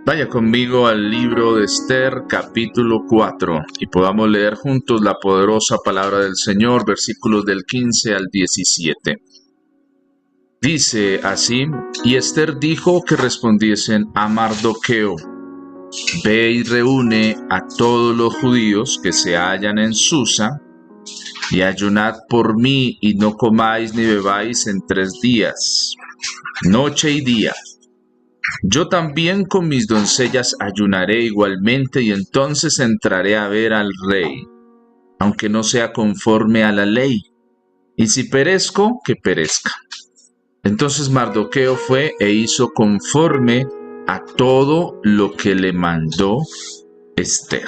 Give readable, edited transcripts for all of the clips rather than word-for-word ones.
Vaya conmigo al libro de Esther, capítulo 4, y podamos leer juntos la poderosa palabra del Señor, versículos del 15 al 17. Dice así: y Esther dijo que respondiesen a Mardoqueo: ve y reúne a todos los judíos que se hallan en Susa, y ayunad por mí, y no comáis ni bebáis en 3 días, noche y día. Yo también con mis doncellas ayunaré igualmente, y entonces entraré a ver al rey, aunque no sea conforme a la ley. Y si perezco, que perezca. Entonces Mardoqueo fue e hizo conforme a todo lo que le mandó Esther.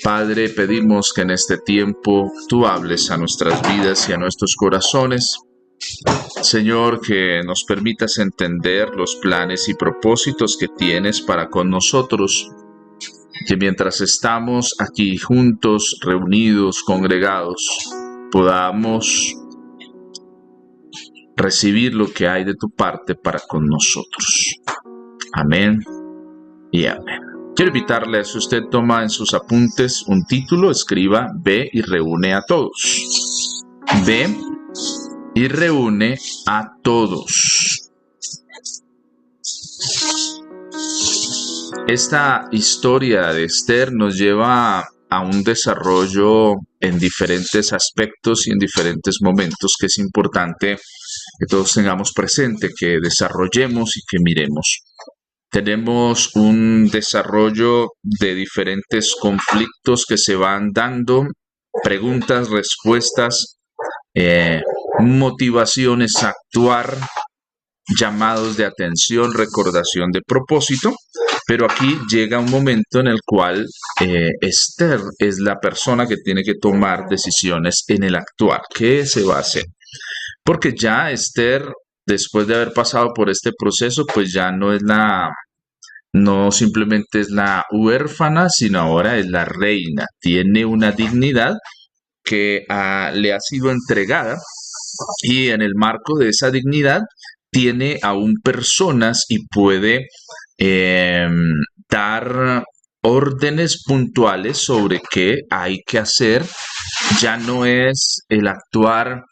Padre, pedimos que en este tiempo tú hables a nuestras vidas y a nuestros corazones. Señor, que nos permitas entender los planes y propósitos que tienes para con nosotros, que mientras estamos aquí juntos, reunidos, congregados, podamos recibir lo que hay de tu parte para con nosotros. Amén y amén. Quiero invitarle a, si usted toma en sus apuntes un título, escriba: ve y reúne a todos. Ve y reúne a todos. Esta historia de Esther nos lleva a un desarrollo en diferentes aspectos y en diferentes momentos que es importante que todos tengamos presente, que desarrollemos y que miremos. Tenemos un desarrollo de diferentes conflictos que se van dando, preguntas, respuestas, motivaciones a actuar, llamados de atención, recordación de propósito, pero aquí llega un momento en el cual Esther es la persona que tiene que tomar decisiones en el actuar. ¿Qué se va a hacer? Porque ya Esther, después de haber pasado por este proceso, pues ya no simplemente es la huérfana, sino ahora es la reina. Tiene una dignidad que le ha sido entregada, y en el marco de esa dignidad tiene aún personas y puede dar órdenes puntuales sobre qué hay que hacer. Ya no es el actuar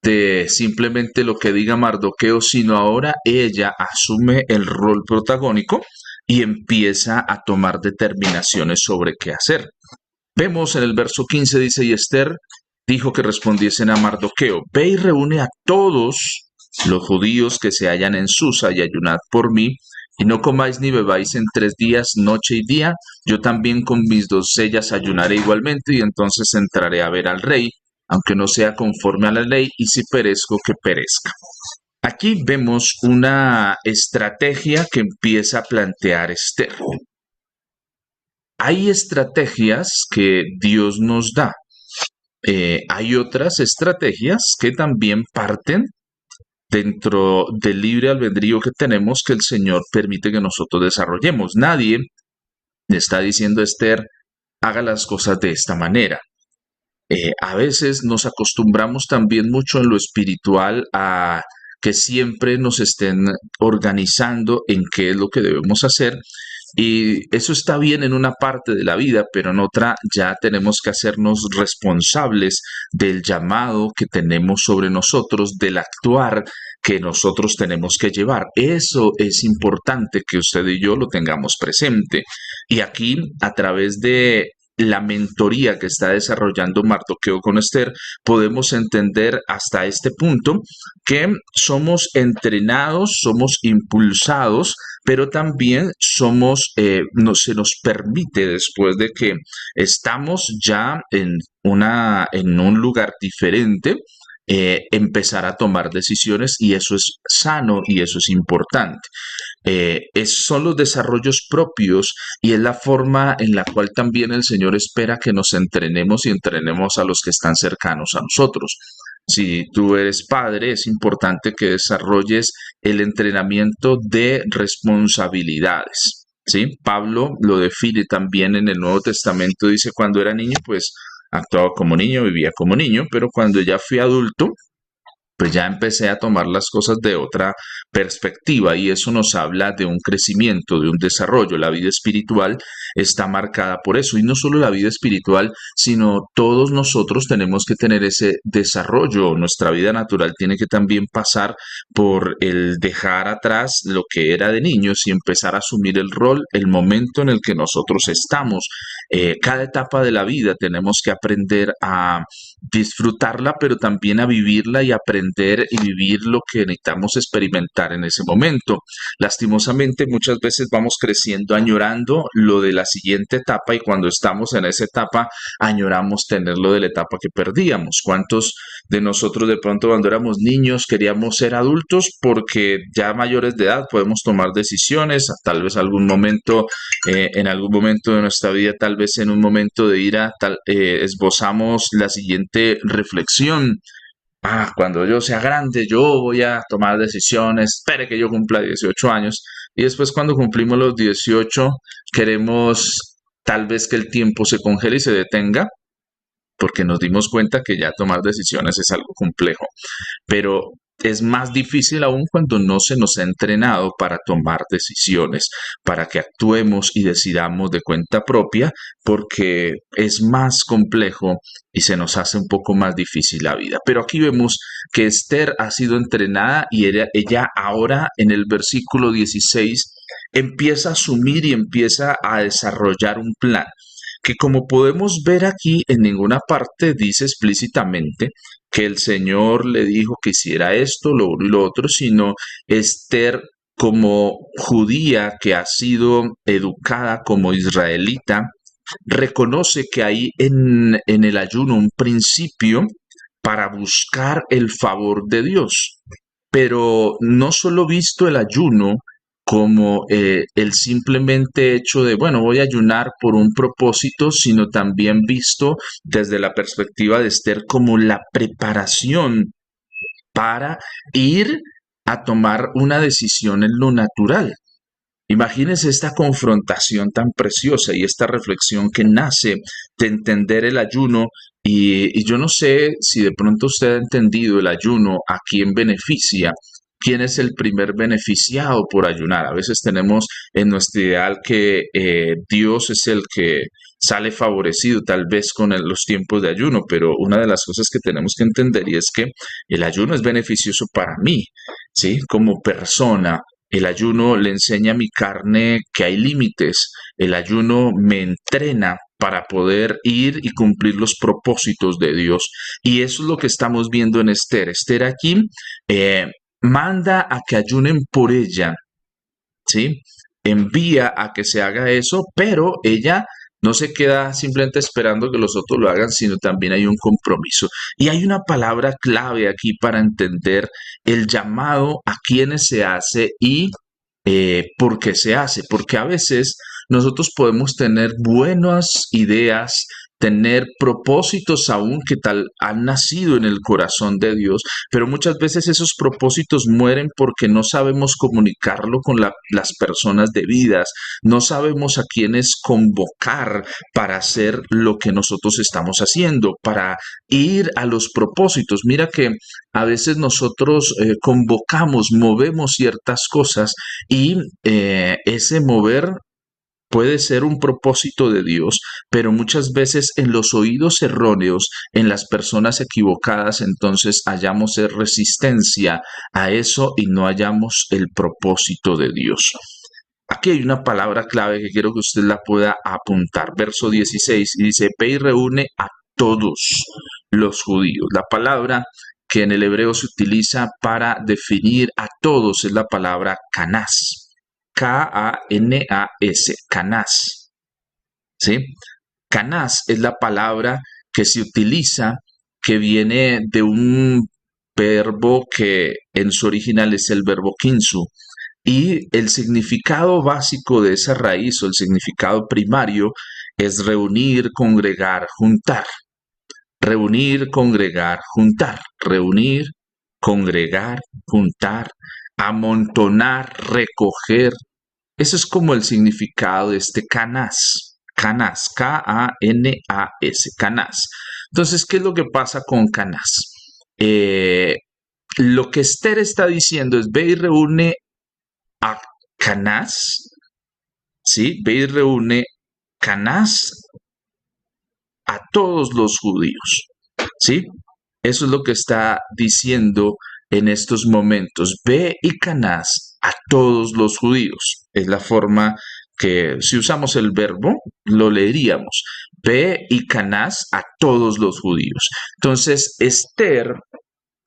de simplemente lo que diga Mardoqueo, sino ahora ella asume el rol protagónico y empieza a tomar determinaciones sobre qué hacer. Vemos en el verso 15, dice: y Esther dijo que respondiesen a Mardoqueo: ve y reúne a todos los judíos que se hallan en Susa, y ayunad por mí, y no comáis ni bebáis en 3 días, noche y día. Yo también con mis doncellas ayunaré igualmente, y entonces entraré a ver al rey, aunque no sea conforme a la ley, y si perezco, que perezca. Aquí vemos una estrategia que empieza a plantear Esther. Hay estrategias que Dios nos da. Hay otras estrategias que también parten dentro del libre albedrío que tenemos, que el Señor permite que nosotros desarrollemos. Nadie le está diciendo a Esther: haga las cosas de esta manera. A veces nos acostumbramos también mucho en lo espiritual a que siempre nos estén organizando en qué es lo que debemos hacer. Y eso está bien en una parte de la vida, pero en otra ya tenemos que hacernos responsables del llamado que tenemos sobre nosotros, del actuar que nosotros tenemos que llevar. Eso es importante que usted y yo lo tengamos presente. Y aquí, a través de la mentoría que está desarrollando Mardoqueo con Esther, podemos entender hasta este punto que somos entrenados, somos impulsados, pero también se nos permite, después de que estamos ya en un lugar diferente, empezar a tomar decisiones, y eso es sano y eso es importante. Son los desarrollos propios, y es la forma en la cual también el Señor espera que nos entrenemos y entrenemos a los que están cercanos a nosotros. Si tú eres padre, es importante que desarrolles el entrenamiento de responsabilidades. ¿sí? Pablo lo define también en el Nuevo Testamento, dice, cuando era niño, pues actuaba como niño, vivía como niño, pero cuando ya fui adulto, pues ya empecé a tomar las cosas de otra perspectiva y eso nos habla de un crecimiento, de un desarrollo. La vida espiritual está marcada por eso y no solo la vida espiritual, sino todos nosotros tenemos que tener ese desarrollo. Nuestra vida natural tiene que también pasar por el dejar atrás lo que era de niños y empezar a asumir el rol, el momento en el que nosotros estamos. Cada etapa de la vida tenemos que aprender a disfrutarla, pero también a vivirla y aprender y vivir lo que necesitamos experimentar en ese momento. Lastimosamente, muchas veces vamos creciendo añorando lo de la siguiente etapa y cuando estamos en esa etapa añoramos tener lo de la etapa que perdíamos. ¿Cuántos de nosotros de pronto cuando éramos niños queríamos ser adultos porque ya mayores de edad podemos tomar decisiones, tal vez en algún momento de nuestra vida, tal vez en un momento de ira, esbozamos la siguiente reflexión. Cuando yo sea grande, yo voy a tomar decisiones, espere que yo cumpla 18 años. Y después cuando cumplimos los 18, queremos tal vez que el tiempo se congele y se detenga, porque nos dimos cuenta que ya tomar decisiones es algo complejo, pero es más difícil aún cuando no se nos ha entrenado para tomar decisiones, para que actuemos y decidamos de cuenta propia, porque es más complejo y se nos hace un poco más difícil la vida. Pero aquí vemos que Esther ha sido entrenada y ella ahora en el versículo 16 empieza a asumir y empieza a desarrollar un plan que como podemos ver aquí en ninguna parte dice explícitamente que el Señor le dijo que hiciera esto, lo uno y lo otro, sino Esther como judía que ha sido educada como israelita, reconoce que hay en el ayuno un principio para buscar el favor de Dios. Pero no solo visto el ayuno como el simplemente hecho de, bueno, voy a ayunar por un propósito, sino también visto desde la perspectiva de Esther como la preparación para ir a tomar una decisión en lo natural. Imagínense esta confrontación tan preciosa y esta reflexión que nace de entender el ayuno y yo no sé si de pronto usted ha entendido el ayuno, a quién beneficia, quién es el primer beneficiado por ayunar. A veces tenemos en nuestro ideal que Dios es el que sale favorecido tal vez con los tiempos de ayuno, pero una de las cosas que tenemos que entender y es que el ayuno es beneficioso para mí, ¿sí? Como persona, el ayuno le enseña a mi carne que hay límites. El ayuno me entrena para poder ir y cumplir los propósitos de Dios. Y eso es lo que estamos viendo en Esther. Esther aquí eh, manda a que ayunen por ella, ¿sí? Envía a que se haga eso, pero ella no se queda simplemente esperando que los otros lo hagan, sino también hay un compromiso. Y hay una palabra clave aquí para entender el llamado a quienes se hace y por qué se hace. Porque a veces nosotros podemos tener buenas ideas, tener propósitos aún que tal han nacido en el corazón de Dios, pero muchas veces esos propósitos mueren porque no sabemos comunicarlo con las personas debidas, no sabemos a quiénes convocar para hacer lo que nosotros estamos haciendo, para ir a los propósitos. Mira que a veces nosotros convocamos, movemos ciertas cosas y ese mover puede ser un propósito de Dios, pero muchas veces en los oídos erróneos, en las personas equivocadas, entonces hallamos resistencia a eso y no hallamos el propósito de Dios. Aquí hay una palabra clave que quiero que usted la pueda apuntar. Verso 16 y dice, ve y reúne a todos los judíos. La palabra que en el hebreo se utiliza para definir a todos es la palabra canás. K-A-N-A-S, canás, ¿sí? Canás es la palabra que se utiliza, que viene de un verbo que en su original es el verbo kinsu, y el significado básico de esa raíz o el significado primario es reunir, congregar, juntar. Reunir, congregar, juntar. Reunir, congregar, juntar, amontonar, recoger, Ese es como el significado de este Canás. Canás, K-A-N-A-S, Canás. Entonces, ¿qué es lo que pasa con Canás? Lo que Esther está diciendo es, ve y reúne a Canás, ¿sí? Ve y reúne Canás a todos los judíos, ¿sí? Eso es lo que está diciendo en estos momentos. Ve y Canás a todos los judíos. Es la forma que, si usamos el verbo, lo leeríamos. Ve y Canás a todos los judíos. Entonces, Esther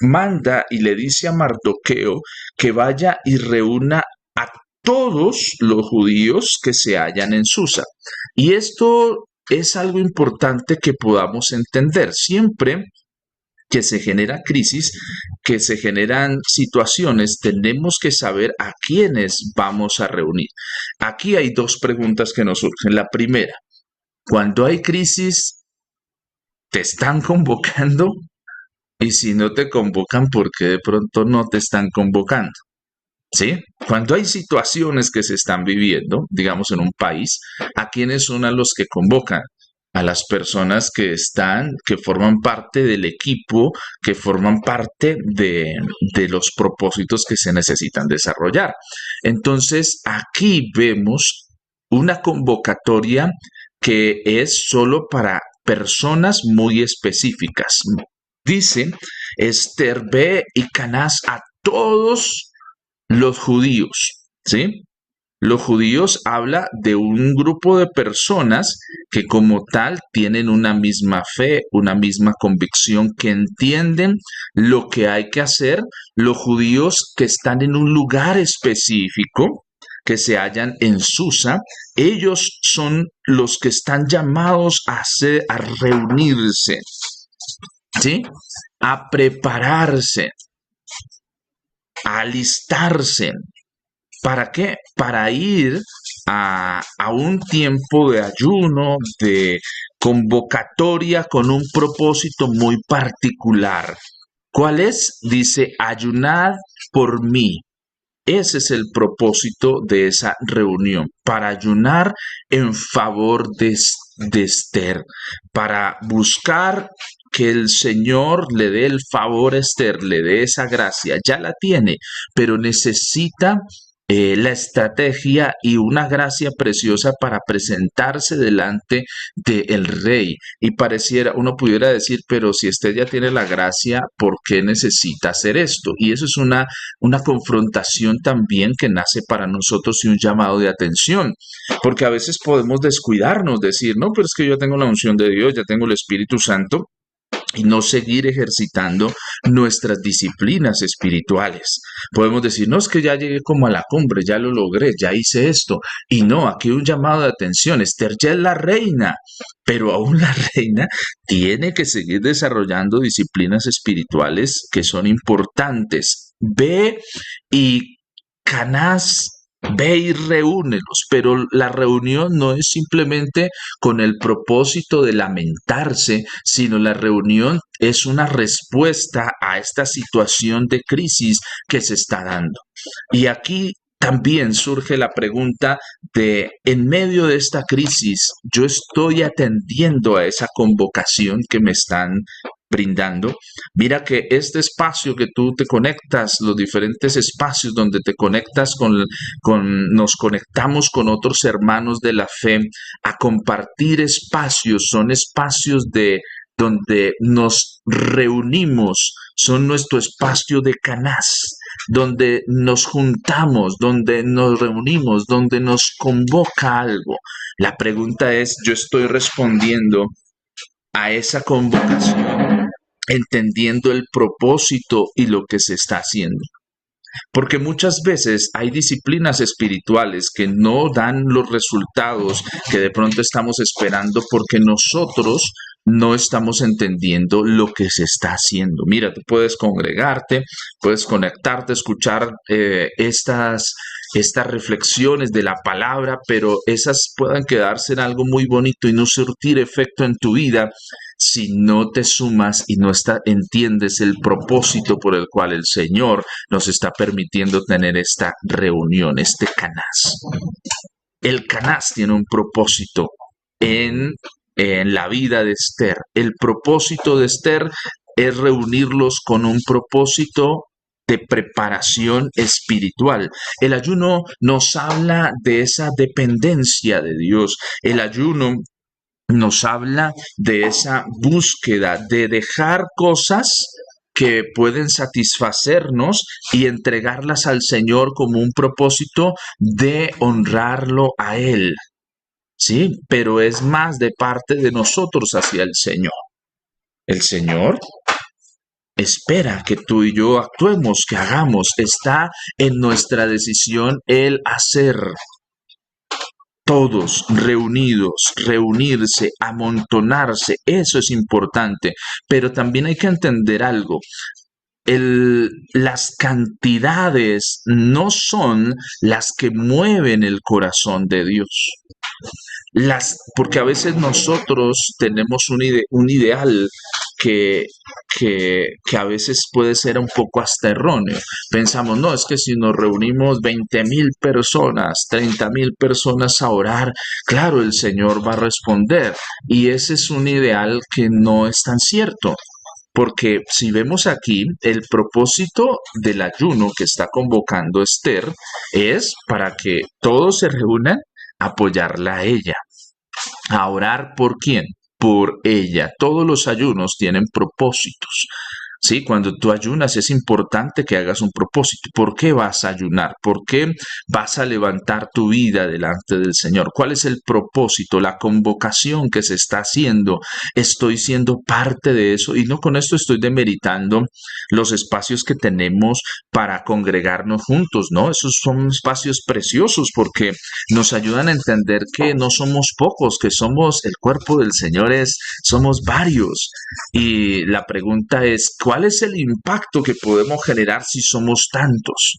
manda y le dice a Mardoqueo que vaya y reúna a todos los judíos que se hallan en Susa. Y esto es algo importante que podamos entender. Siempre que se genera crisis, que se generan situaciones, tenemos que saber a quiénes vamos a reunir. Aquí hay dos preguntas que nos surgen. La primera, cuando hay crisis, ¿te están convocando? Y si no te convocan, ¿por qué de pronto no te están convocando? ¿Sí? Cuando hay situaciones que se están viviendo, digamos en un país, ¿a quiénes son a los que convocan? A las personas que están, que forman parte del equipo, que forman parte de los propósitos que se necesitan desarrollar. Entonces, aquí vemos una convocatoria que es solo para personas muy específicas. Dice Esther, ve y Canás a todos los judíos, ¿sí? Los judíos habla de un grupo de personas que como tal tienen una misma fe, una misma convicción, que entienden lo que hay que hacer. Los judíos que están en un lugar específico, que se hallan en Susa, ellos son los que están llamados a reunirse, ¿sí? A prepararse, a alistarse. ¿Para qué? Para ir a un tiempo de ayuno, de convocatoria con un propósito muy particular. ¿Cuál es? Dice, ayunad por mí. Ese es el propósito de esa reunión, para ayunar en favor de Esther, para buscar que el Señor le dé el favor a Esther, le dé esa gracia. Ya la tiene, pero necesita la estrategia y una gracia preciosa para presentarse delante del rey. Y pareciera, uno pudiera decir, pero si usted ya tiene la gracia, ¿por qué necesita hacer esto? Y eso es una confrontación también que nace para nosotros y un llamado de atención, porque a veces podemos descuidarnos, decir, no, pero es que yo tengo la unción de Dios, ya tengo el Espíritu Santo, y no seguir ejercitando nuestras disciplinas espirituales. Podemos decir, no, es que ya llegué como a la cumbre, ya lo logré, ya hice esto. Y no, aquí hay un llamado de atención. Esther ya es la reina, pero aún la reina tiene que seguir desarrollando disciplinas espirituales que son importantes. Ve y Canás, ve y reúnelos, pero la reunión no es simplemente con el propósito de lamentarse, sino la reunión es una respuesta a esta situación de crisis que se está dando. Y aquí también surge la pregunta de, en medio de esta crisis, ¿yo estoy atendiendo a esa convocación que me están brindando? Mira que este espacio que tú te conectas, los diferentes espacios donde te conectas nos conectamos con otros hermanos de la fe a compartir espacios, son espacios de donde nos reunimos, son nuestro espacio de canás, donde nos juntamos, donde nos reunimos, donde nos convoca algo. La pregunta es, ¿yo estoy respondiendo a esa convocación, entendiendo el propósito y lo que se está haciendo? Porque muchas veces hay disciplinas espirituales que no dan los resultados que de pronto estamos esperando porque nosotros no estamos entendiendo lo que se está haciendo. Mira, tú puedes congregarte, puedes conectarte, escuchar estas reflexiones de la palabra, pero esas puedan quedarse en algo muy bonito y no surtir efecto en tu vida si no te sumas y no entiendes el propósito por el cual el Señor nos está permitiendo tener esta reunión, este canás. El canás tiene un propósito en la vida de Esther. El propósito de Esther es reunirlos con un propósito de preparación espiritual. El ayuno nos habla de esa dependencia de Dios. El ayuno nos habla de esa búsqueda de dejar cosas que pueden satisfacernos y entregarlas al Señor como un propósito de honrarlo a Él. Sí, pero es más de parte de nosotros hacia el Señor. El Señor espera que tú y yo actuemos, que hagamos. Está en nuestra decisión el hacer. Todos reunidos, reunirse, amontonarse, eso es importante. Pero también hay que entender algo. Las cantidades no son las que mueven el corazón de Dios. Porque a veces nosotros tenemos un ideal que, que a veces puede ser un poco hasta erróneo. Pensamos, no, es que si nos reunimos 20,000 personas, 30,000 personas a orar, claro, el Señor va a responder. Y ese es un ideal que no es tan cierto. Porque si vemos aquí, el propósito del ayuno que está convocando Esther es para que todos se reúnan a apoyarla a ella. ¿A orar por quién? Por ella. Todos los ayunos tienen propósitos. Sí, cuando tú ayunas es importante que hagas un propósito. ¿Por qué vas a ayunar? ¿Por qué vas a levantar tu vida delante del Señor? ¿Cuál es el propósito, la convocación que se está haciendo? Estoy siendo parte de eso y no con esto estoy demeritando los espacios que tenemos para congregarnos juntos, ¿no? Esos son espacios preciosos porque nos ayudan a entender que no somos pocos, que somos el cuerpo del Señor, somos varios. Y la pregunta es, ¿cuál es el impacto que podemos generar si somos tantos?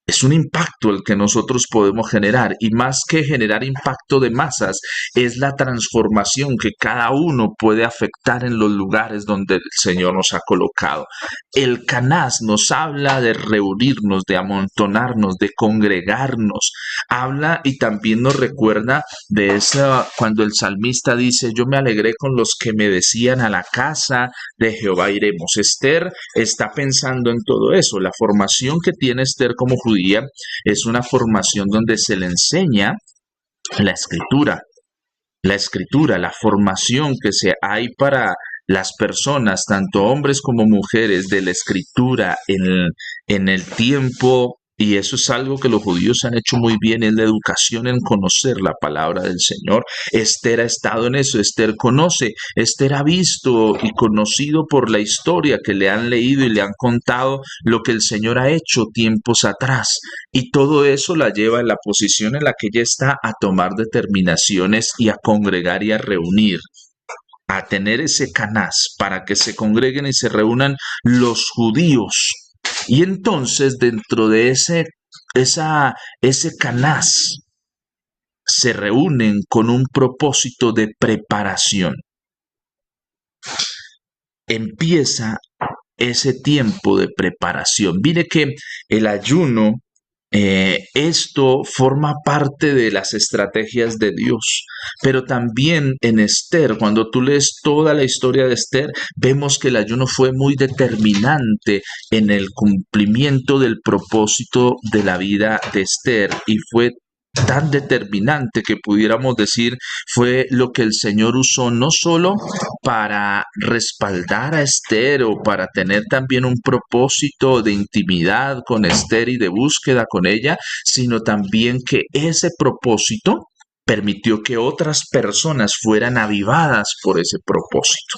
Es un impacto el que nosotros podemos generar y más que generar impacto de masas, es la transformación que cada uno puede afectar en los lugares donde el Señor nos ha colocado. El canás nos habla de reunirnos, de amontonarnos, de congregarnos. Habla y también nos recuerda de esa cuando el salmista dice, yo me alegré con los que me decían a la casa de Jehová iremos. Esther está pensando en todo eso. La formación que tiene Esther como judía es una formación donde se le enseña la escritura, la formación que hay para las personas, tanto hombres como mujeres, de la escritura en el tiempo. Y eso es algo que los judíos han hecho muy bien, en la educación, en conocer la palabra del Señor. Esther ha estado en eso, Esther conoce, Esther ha visto y conocido por la historia que le han leído y le han contado lo que el Señor ha hecho tiempos atrás. Y todo eso la lleva en la posición en la que ella está a tomar determinaciones y a congregar y a reunir, a tener ese canás para que se congreguen y se reúnan los judíos. Y entonces dentro de ese canás se reúnen con un propósito de preparación. Empieza ese tiempo de preparación. Mire que el ayuno, esto forma parte de las estrategias de Dios, pero también en Esther, cuando tú lees toda la historia de Esther, vemos que el ayuno fue muy determinante en el cumplimiento del propósito de la vida de Esther y fue tan determinante que pudiéramos decir fue lo que el Señor usó no solo para respaldar a Esther o para tener también un propósito de intimidad con Esther y de búsqueda con ella, sino también que ese propósito permitió que otras personas fueran avivadas por ese propósito.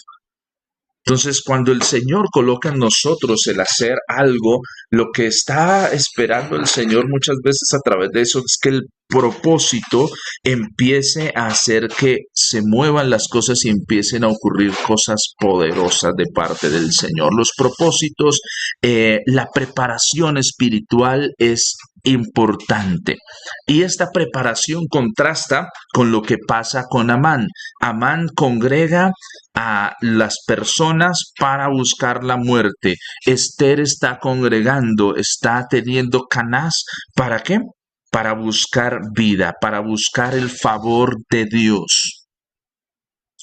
Entonces, cuando el Señor coloca en nosotros el hacer algo, lo que está esperando el Señor muchas veces a través de eso es que el propósito empiece a hacer que se muevan las cosas y empiecen a ocurrir cosas poderosas de parte del Señor. Los propósitos, la preparación espiritual es importante. Y esta preparación contrasta con lo que pasa con Amán. Amán congrega a las personas para buscar la muerte. Esther está congregando, está teniendo canás. ¿Para qué? Para buscar vida, para buscar el favor de Dios.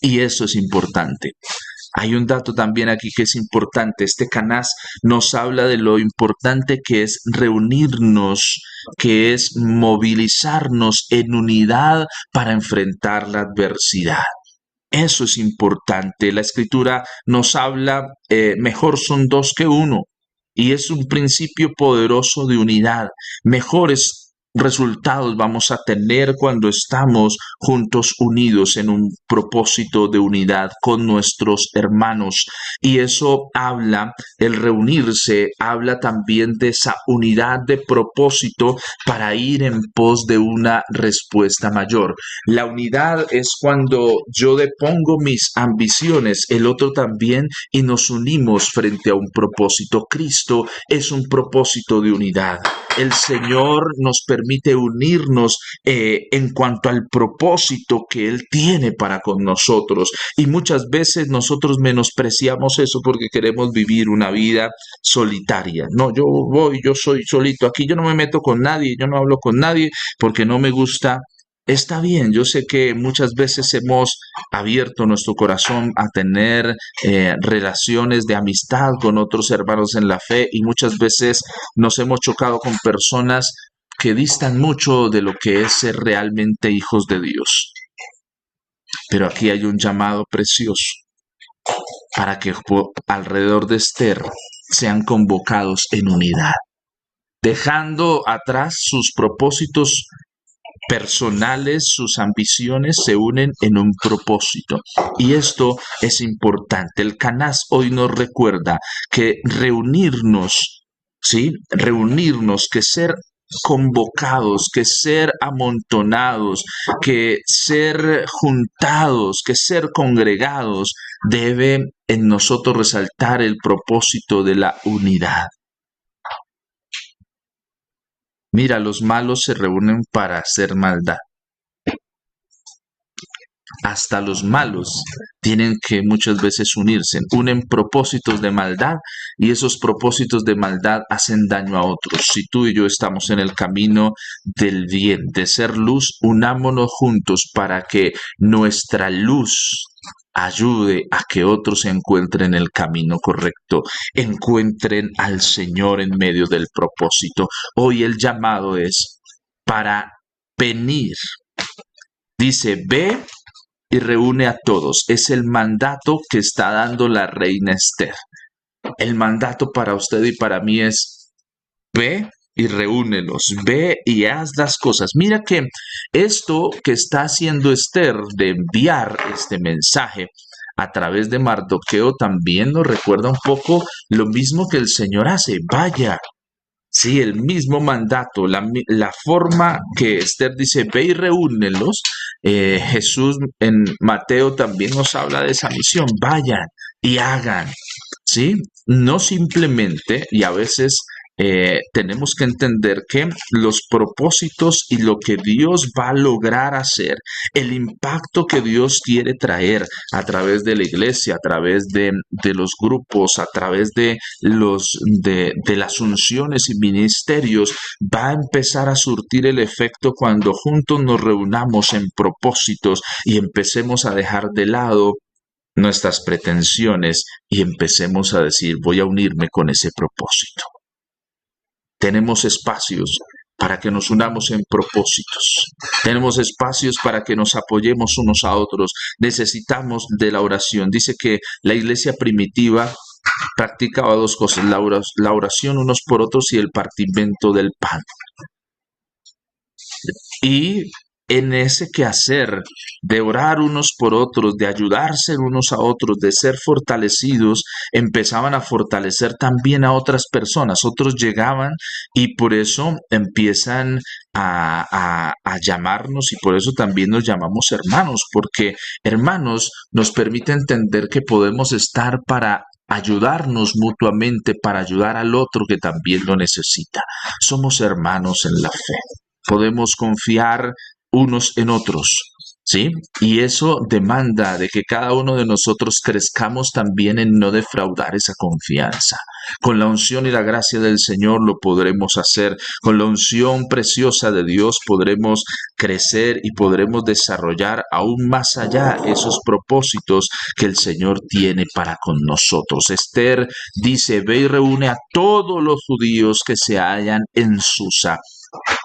Y eso es importante. Hay un dato también aquí que es importante. Este canás nos habla de lo importante que es reunirnos, que es movilizarnos en unidad para enfrentar la adversidad. Eso es importante. La escritura nos habla, mejor son dos que uno, y es un principio poderoso de unidad. Mejores resultados vamos a tener cuando estamos juntos, unidos en un propósito de unidad con nuestros hermanos. Y eso habla, el reunirse, habla también de esa unidad de propósito para ir en pos de una respuesta mayor. La unidad es cuando yo depongo mis ambiciones, el otro también, y nos unimos frente a un propósito. Cristo es un propósito de unidad. El Señor nos permite unirnos en cuanto al propósito que Él tiene para con nosotros. Y muchas veces nosotros menospreciamos eso porque queremos vivir una vida solitaria. No, yo soy solito. Aquí yo no me meto con nadie, yo no hablo con nadie porque no me gusta. Está bien, yo sé que muchas veces hemos abierto nuestro corazón a tener relaciones de amistad con otros hermanos en la fe, y muchas veces nos hemos chocado con personas que distan mucho de lo que es ser realmente hijos de Dios. Pero aquí hay un llamado precioso para que alrededor de Esther sean convocados en unidad, dejando atrás sus propósitos personales, sus ambiciones se unen en un propósito. Y esto es importante. El Canás hoy nos recuerda que reunirnos, ¿sí? Reunirnos, que ser convocados, que ser amontonados, que ser juntados, que ser congregados, debe en nosotros resaltar el propósito de la unidad. Mira, los malos se reúnen para hacer maldad. Hasta los malos tienen que muchas veces unirse, unen propósitos de maldad, y esos propósitos de maldad hacen daño a otros. Si tú y yo estamos en el camino del bien, de ser luz, unámonos juntos para que nuestra luz ayude a que otros encuentren el camino correcto, encuentren al Señor en medio del propósito. Hoy el llamado es para venir. Dice, ve y reúne a todos. Es el mandato que está dando la reina Esther. El mandato para usted y para mí es, ve y reúnelos, ve y haz las cosas. Mira que esto que está haciendo Esther de enviar este mensaje a través de Mardoqueo también nos recuerda un poco lo mismo que el Señor hace. Vaya, sí, el mismo mandato, la forma que Esther dice, ve y reúnelos. Jesús en Mateo también nos habla de esa misión, vayan y hagan, ¿sí? No simplemente, y a veces tenemos que entender que los propósitos y lo que Dios va a lograr hacer, el impacto que Dios quiere traer a través de la iglesia, a través de los grupos, a través de las unciones y ministerios, va a empezar a surtir el efecto cuando juntos nos reunamos en propósitos y empecemos a dejar de lado nuestras pretensiones y empecemos a decir, voy a unirme con ese propósito. Tenemos espacios para que nos unamos en propósitos. Tenemos espacios para que nos apoyemos unos a otros. Necesitamos de la oración. Dice que la iglesia primitiva practicaba dos cosas, la oración unos por otros y el partimiento del pan. Y en ese quehacer de orar unos por otros, de ayudarse unos a otros, de ser fortalecidos, empezaban a fortalecer también a otras personas. Otros llegaban y por eso empiezan a llamarnos, y por eso también nos llamamos hermanos, porque hermanos nos permite entender que podemos estar para ayudarnos mutuamente para ayudar al otro que también lo necesita. Somos hermanos en la fe. Podemos confiar unos en otros, ¿sí? Y eso demanda de que cada uno de nosotros crezcamos también en no defraudar esa confianza. Con la unción y la gracia del Señor lo podremos hacer. Con la unción preciosa de Dios podremos crecer y podremos desarrollar aún más allá esos propósitos que el Señor tiene para con nosotros. Esther dice, ve y reúne a todos los judíos que se hallan en Susa.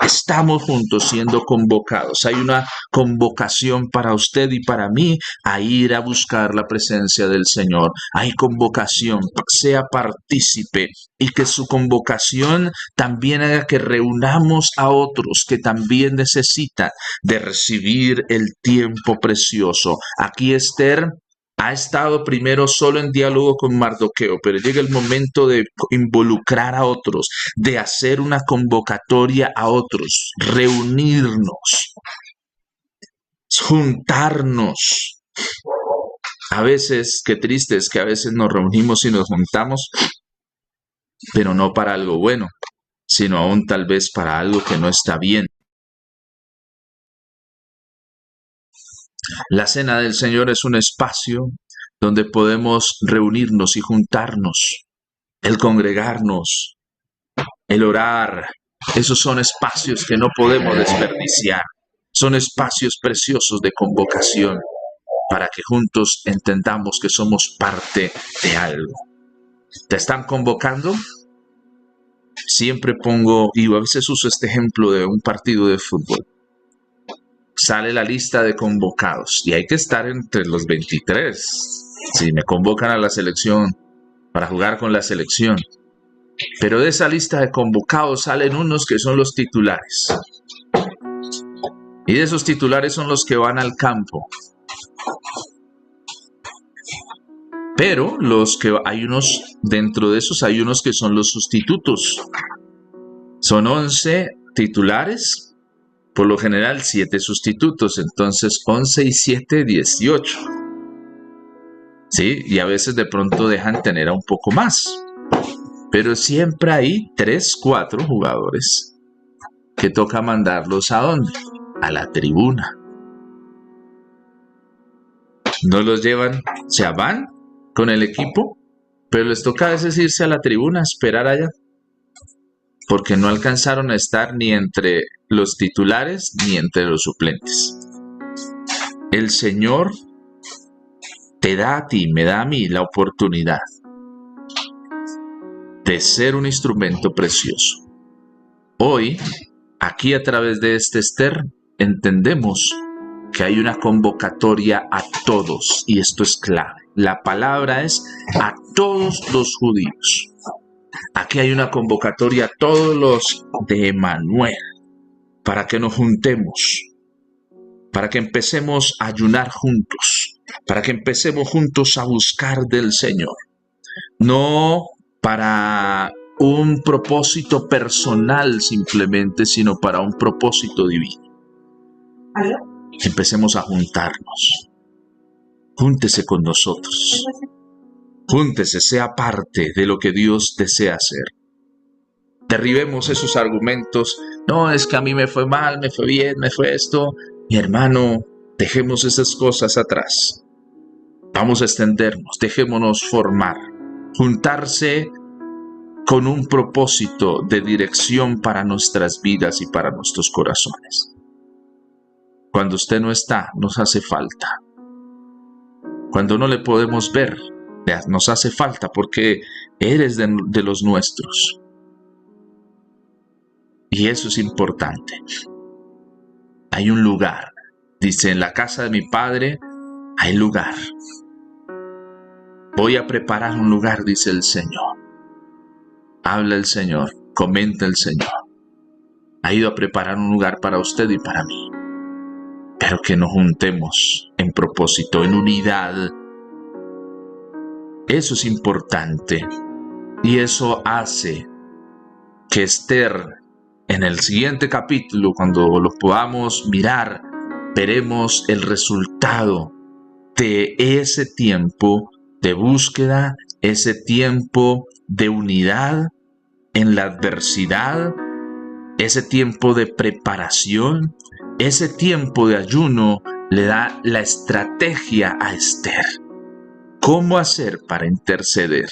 Estamos juntos siendo convocados. Hay una convocación para usted y para mí a ir a buscar la presencia del Señor. Hay convocación, sea partícipe y que su convocación también haga que reunamos a otros que también necesitan de recibir el tiempo precioso. Aquí Esther ha estado primero solo en diálogo con Mardoqueo, pero llega el momento de involucrar a otros, de hacer una convocatoria a otros, reunirnos, juntarnos. A veces, qué triste es que a veces nos reunimos y nos juntamos, pero no para algo bueno, sino aún tal vez para algo que no está bien. La cena del Señor es un espacio donde podemos reunirnos y juntarnos, el congregarnos, el orar. Esos son espacios que no podemos desperdiciar. Son espacios preciosos de convocación para que juntos entendamos que somos parte de algo. ¿Te están convocando? Siempre pongo, y a veces uso este ejemplo de un partido de fútbol. Sale la lista de convocados y hay que estar entre los 23. Si me convocan a la selección para jugar con la selección. Pero de esa lista de convocados salen unos que son los titulares. Y de esos titulares son los que van al campo. Pero dentro de esos hay unos que son los sustitutos. Son 11 titulares. Por lo general, 7 sustitutos, entonces 11 y 7, 18. ¿Sí? Y a veces de pronto dejan tener a un poco más. Pero siempre hay 3, 4 jugadores que toca mandarlos ¿a dónde? A la tribuna. No los llevan, se van con el equipo, pero les toca a veces irse a la tribuna, esperar allá. Porque no alcanzaron a estar ni entre los titulares ni entre los suplentes. El Señor te da a ti, me da a mí la oportunidad de ser un instrumento precioso. Hoy, aquí a través de este Esther, entendemos que hay una convocatoria a todos, y esto es clave. La palabra es a todos los judíos. Aquí hay una convocatoria a todos los de Emanuel, para que nos juntemos, para que empecemos a ayunar juntos, para que empecemos juntos a buscar del Señor. No para un propósito personal simplemente, sino para un propósito divino. Empecemos a juntarnos. Júntese con nosotros. Júntese, sea parte de lo que Dios desea hacer. Derribemos esos argumentos. No, es que a mí me fue mal, me fue bien, me fue esto. Mi hermano, dejemos esas cosas atrás. Vamos a extendernos, dejémonos formar. Juntarse con un propósito de dirección para nuestras vidas y para nuestros corazones. Cuando usted no está, nos hace falta. Cuando no le podemos ver, nos hace falta porque eres de los nuestros. Y eso es importante. Hay un lugar. Dice, en la casa de mi padre hay lugar. Voy a preparar un lugar, dice el Señor. Habla el Señor, comenta el Señor. Ha ido a preparar un lugar para usted y para mí. Pero que nos juntemos en propósito, en unidad. Eso es importante. Y eso hace que Esther, en el siguiente capítulo, cuando lo podamos mirar, veremos el resultado de ese tiempo de búsqueda ese tiempo de unidad en la adversidad, ese tiempo de preparación, ese tiempo de ayuno le da la estrategia a Esther. ¿Cómo hacer para interceder?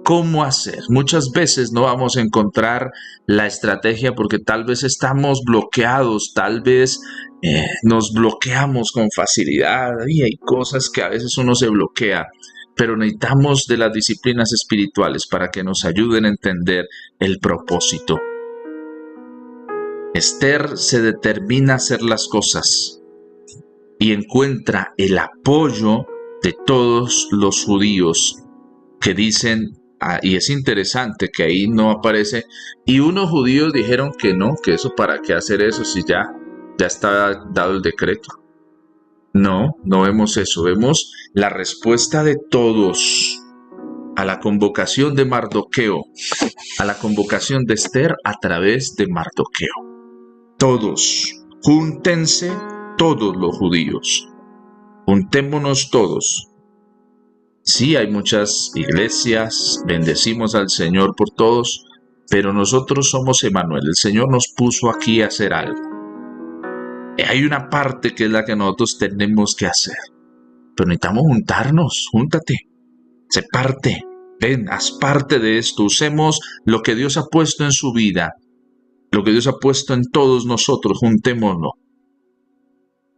¿Cómo hacer? Muchas veces no vamos a encontrar la estrategia porque tal vez estamos bloqueados, tal vez nos bloqueamos con facilidad y hay cosas que a veces uno se bloquea, pero necesitamos de las disciplinas espirituales para que nos ayuden a entender el propósito. Esther se determina a hacer las cosas y encuentra el apoyo de todos los judíos que dicen, y es interesante que ahí no aparece, y unos judíos dijeron que no, que eso para qué hacer eso si ya está dado el decreto. No vemos eso, vemos la respuesta de todos a la convocación de Mardoqueo, a la convocación de Esther a través de Mardoqueo. Todos, júntense todos los judíos, juntémonos todos. Sí, hay muchas iglesias, bendecimos al Señor por todos, pero nosotros somos Emmanuel, el Señor nos puso aquí a hacer algo. Hay una parte que es la que nosotros tenemos que hacer, pero necesitamos juntarnos, júntate, sé parte, ven, haz parte de esto, usemos lo que Dios ha puesto en su vida, lo que Dios ha puesto en todos nosotros, juntémonos,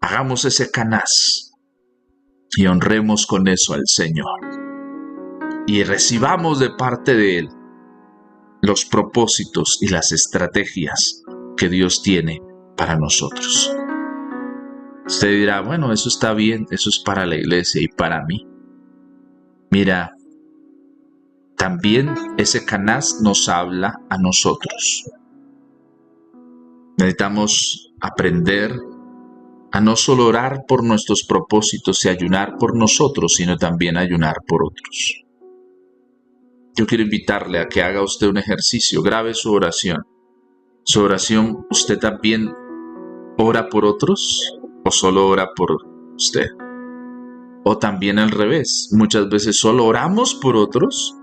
hagamos ese canaz y honremos con eso al Señor y recibamos de parte de Él los propósitos y las estrategias que Dios tiene para nosotros. Usted dirá, bueno, eso está bien, eso es para la iglesia y para mí. Mira, también ese canaz nos habla a nosotros. Necesitamos aprender a no solo orar por nuestros propósitos y ayunar por nosotros, sino también ayunar por otros. Yo quiero invitarle a que haga usted un ejercicio, grabe su oración. ¿Su oración usted también ora por otros o solo ora por usted? O también al revés, muchas veces solo oramos por otros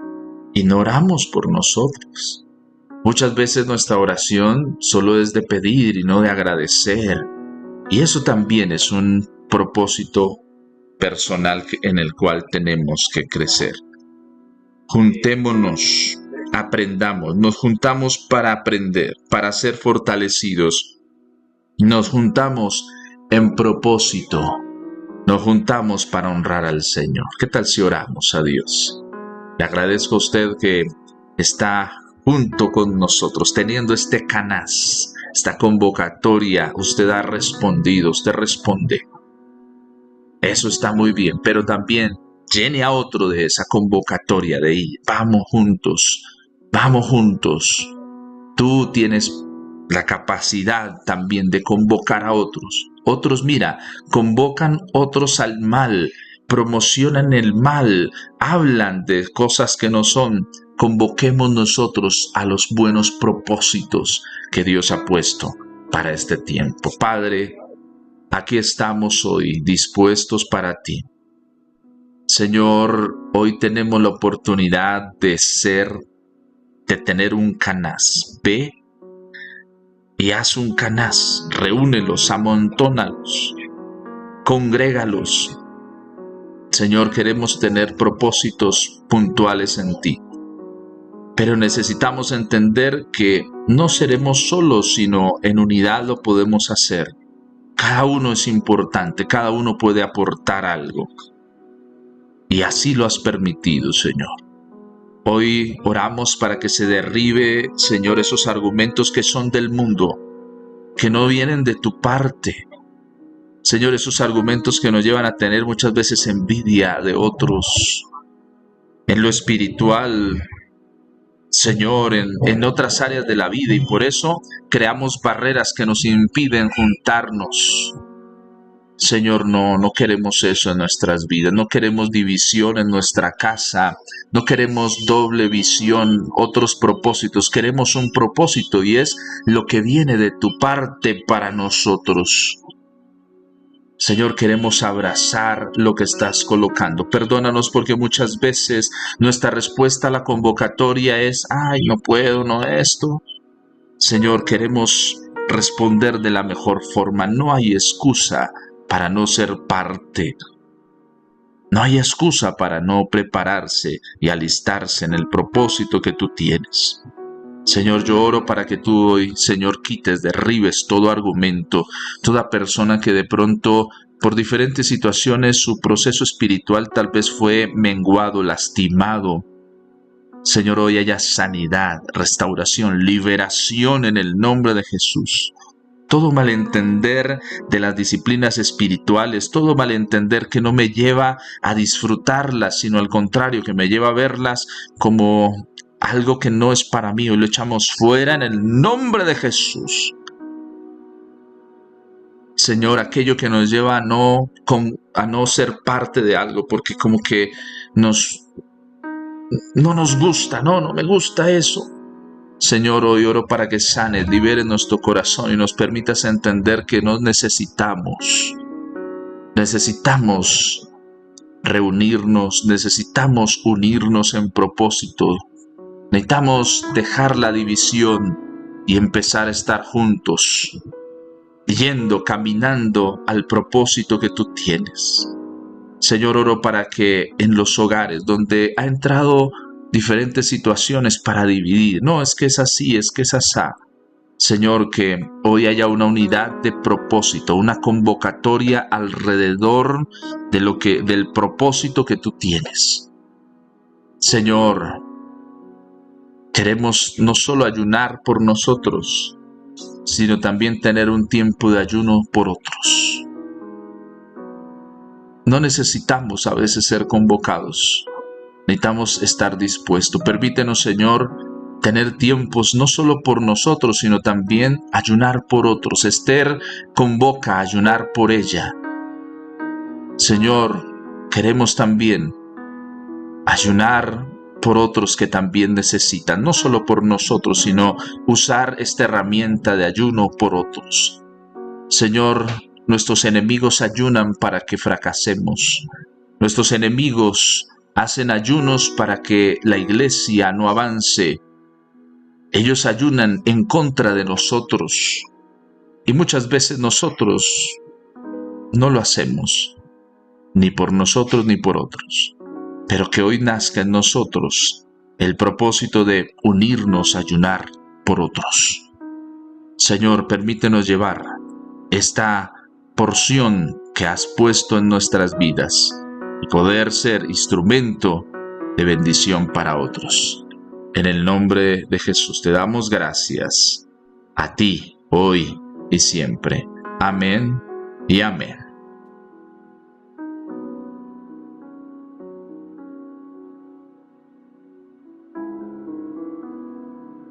y no oramos por nosotros. Muchas veces nuestra oración solo es de pedir y no de agradecer. Y eso también es un propósito personal en el cual tenemos que crecer. Juntémonos, aprendamos, nos juntamos para aprender, para ser fortalecidos. Nos juntamos en propósito, nos juntamos para honrar al Señor. ¿Qué tal si oramos a Dios? Le agradezco a usted que está junto con nosotros, teniendo este canaz, esta convocatoria. Usted ha respondido, usted responde. Eso está muy bien, pero también llene a otro de esa convocatoria de ir. Vamos juntos, vamos juntos. Tú tienes la capacidad también de convocar a otros. Otros, mira, convocan otros al mal, promocionan el mal, hablan de cosas que no son. Convoquemos nosotros a los buenos propósitos que Dios ha puesto para este tiempo. Padre, aquí estamos hoy dispuestos para ti. Señor, hoy tenemos la oportunidad de tener un canaz. Ve y haz un canaz, reúnelos, amontónalos, congrégalos. Señor, queremos tener propósitos puntuales en ti. Pero necesitamos entender que no seremos solos, sino en unidad lo podemos hacer. Cada uno es importante, cada uno puede aportar algo. Y así lo has permitido, Señor. Hoy oramos para que se derribe, Señor, esos argumentos que son del mundo, que no vienen de tu parte. Señor, esos argumentos que nos llevan a tener muchas veces envidia de otros. En lo espiritual, Señor, en otras áreas de la vida, y por eso creamos barreras que nos impiden juntarnos. Señor, no queremos eso en nuestras vidas, no queremos división en nuestra casa, no queremos doble visión, otros propósitos, queremos un propósito y es lo que viene de tu parte para nosotros. Señor, queremos abrazar lo que estás colocando. Perdónanos porque muchas veces nuestra respuesta a la convocatoria es, ay, no puedo, no esto. Señor, queremos responder de la mejor forma. No hay excusa para no ser parte. No hay excusa para no prepararse y alistarse en el propósito que tú tienes. Señor, yo oro para que tú hoy, Señor, quites, derribes todo argumento, toda persona que de pronto, por diferentes situaciones, su proceso espiritual tal vez fue menguado, lastimado. Señor, hoy haya sanidad, restauración, liberación en el nombre de Jesús. Todo malentender de las disciplinas espirituales, todo malentender que no me lleva a disfrutarlas, sino al contrario, que me lleva a verlas como algo que no es para mí, hoy lo echamos fuera en el nombre de Jesús. Señor, aquello que nos lleva a no ser parte de algo, porque como que no nos gusta, no me gusta eso. Señor, hoy oro para que sanes, liberes nuestro corazón y nos permitas entender que nos necesitamos. Necesitamos reunirnos, necesitamos unirnos en propósito. Necesitamos dejar la división y empezar a estar juntos, yendo, caminando al propósito que tú tienes. Señor, oro para que en los hogares donde ha entrado diferentes situaciones para dividir, no, es que es así, es que es asá. Señor, que hoy haya una unidad de propósito, una convocatoria alrededor del propósito que tú tienes. Señor, queremos no solo ayunar por nosotros, sino también tener un tiempo de ayuno por otros. No necesitamos a veces ser convocados, necesitamos estar dispuestos. Permítenos, Señor, tener tiempos no solo por nosotros, sino también ayunar por otros. Esther convoca a ayunar por ella. Señor, queremos también ayunar por otros que también necesitan, no solo por nosotros, sino usar esta herramienta de ayuno por otros. Señor, nuestros enemigos ayunan para que fracasemos. Nuestros enemigos hacen ayunos para que la iglesia no avance. Ellos ayunan en contra de nosotros. Y muchas veces nosotros no lo hacemos, ni por nosotros ni por otros. Pero que hoy nazca en nosotros el propósito de unirnos a ayunar por otros. Señor, permítenos llevar esta porción que has puesto en nuestras vidas y poder ser instrumento de bendición para otros. En el nombre de Jesús te damos gracias, a ti, hoy y siempre. Amén y amén.